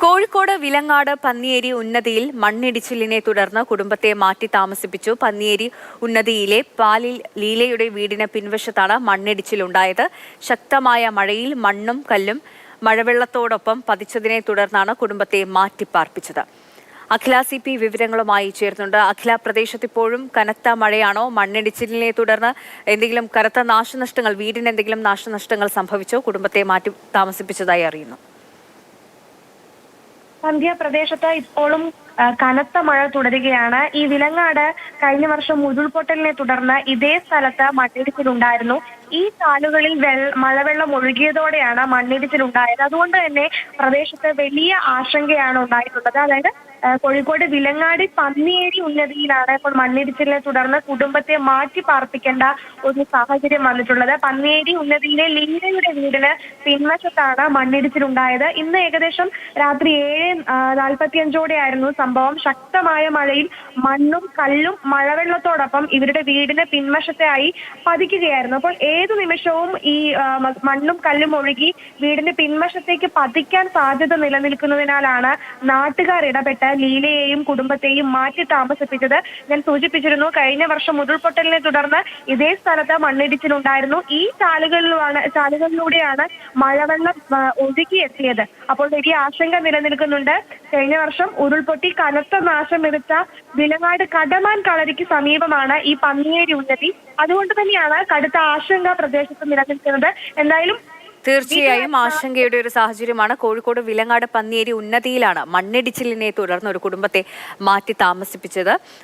കോഴിക്കോട് വിലങ്ങാട് പന്നിയേരി ഉന്നതിയിൽ മണ്ണിടിച്ചിലിനെ തുടർന്ന് കുടുംബത്തെ മാറ്റി താമസിപ്പിച്ചു. പന്നിയേരി ഉന്നതിയിലെ പാലിൽ ലീലയുടെ വീടിന് പിൻവശത്താണ് മണ്ണിടിച്ചിലുണ്ടായത്. ശക്തമായ മഴയിൽ മണ്ണും കല്ലും മഴവെള്ളത്തോടൊപ്പം പതിച്ചതിനെ തുടർന്നാണ് കുടുംബത്തെ മാറ്റിപ്പാർപ്പിച്ചത്. അഖില CP വിവരങ്ങളുമായി ചേർന്നുണ്ട്. അഖില, പ്രദേശത്ത് ഇപ്പോഴും കനത്ത മഴയാണോ? മണ്ണിടിച്ചിലിനെ തുടർന്ന് എന്തെങ്കിലും കനത്ത നാശനഷ്ടങ്ങൾ, വീടിന് എന്തെങ്കിലും നാശനഷ്ടങ്ങൾ സംഭവിച്ചോ? കുടുംബത്തെ മാറ്റി താമസിപ്പിച്ചതായി അറിയുന്നു. സന്ധ്യ, പ്രദേശത്ത് ഇപ്പോഴും കനത്ത മഴ തുടരുകയാണ്. ഈ വിലങ്ങാട് കഴിഞ്ഞ വർഷം ഉരുൾപൊട്ടലിനെ തുടർന്ന് ഇതേ സ്ഥലത്ത് മണ്ണിടിച്ചിലുണ്ടായിരുന്നു. ഈ ചാലുകളിൽ മഴവെള്ളം ഒഴുകിയതോടെയാണ് മണ്ണിടിച്ചിലുണ്ടായത്. അതുകൊണ്ട് തന്നെ പ്രദേശത്ത് വലിയ ആശങ്കയാണ് ഉണ്ടായിട്ടുള്ളത്. അതായത് കോഴിക്കോട് വിലങ്ങാടി പന്നിയേരി ഉന്നതിയിലാണ് ഇപ്പോൾ മണ്ണിടിച്ചിലിനെ തുടർന്ന് കുടുംബത്തെ മാറ്റി പാർപ്പിക്കേണ്ട ഒരു സാഹചര്യം വന്നിട്ടുള്ളത്. പന്നിയേരി ഉന്നതിയിലെ ലീലയുടെ വീടിന് പിൻവശത്താണ് മണ്ണിടിച്ചിലുണ്ടായത്. ഇന്ന് ഏകദേശം രാത്രി 7:45 സംഭവം. ശക്തമായ മഴയിൽ മണ്ണും കല്ലും മഴവെള്ളത്തോടൊപ്പം ഇവരുടെ വീടിന് പിൻവശത്തായി പതിക്കുകയായിരുന്നു. അപ്പോൾ ഏതു നിമിഷവും ഈ മണ്ണും കല്ലും ഒഴുകി വീടിന്റെ പിൻവശത്തേക്ക് പതിക്കാൻ സാധ്യത നിലനിൽക്കുന്നതിനാലാണ് നാട്ടുകാർ ഇടപെട്ട് ലീലയെയും കുടുംബത്തെയും മാറ്റി താമസിപ്പിച്ചത്. ഞാൻ സൂചിപ്പിച്ചിരുന്നു, കഴിഞ്ഞ വർഷം ഉരുൾപൊട്ടലിനെ തുടർന്ന് ഇതേ സ്ഥലത്ത് മണ്ണിടിച്ചിലുണ്ടായിരുന്നു. ഈ ചാലുകളിലൂടെയാണ് മഴവെള്ളം ഒഴുകിയെത്തിയത്. അപ്പോൾ വലിയ ആശങ്ക നിലനിൽക്കുന്നുണ്ട്. കഴിഞ്ഞ വർഷം ഉരുൾപൊട്ടി കനത്ത നാശം വിതച്ച വിലങ്ങാട് കടമാൻ കളരിക്ക് സമീപമാണ് ഈ പന്നിയേരി ഉന്നതി. അതുകൊണ്ട് തന്നെയാണ് കടുത്ത ആശങ്ക പ്രദേശത്ത് നിലനിൽക്കുന്നത്. എന്തായാലും തീർച്ചയായും ആശങ്കയുടെ ഒരു സാഹചര്യമാണ്. കോഴിക്കോട് വിലങ്ങാട് പന്നിയേരി ഉന്നതിയിലാണ് മണ്ണിടിച്ചിലിനെ തുടർന്ന് ഒരു കുടുംബത്തെ മാറ്റി താമസിപ്പിച്ചത്.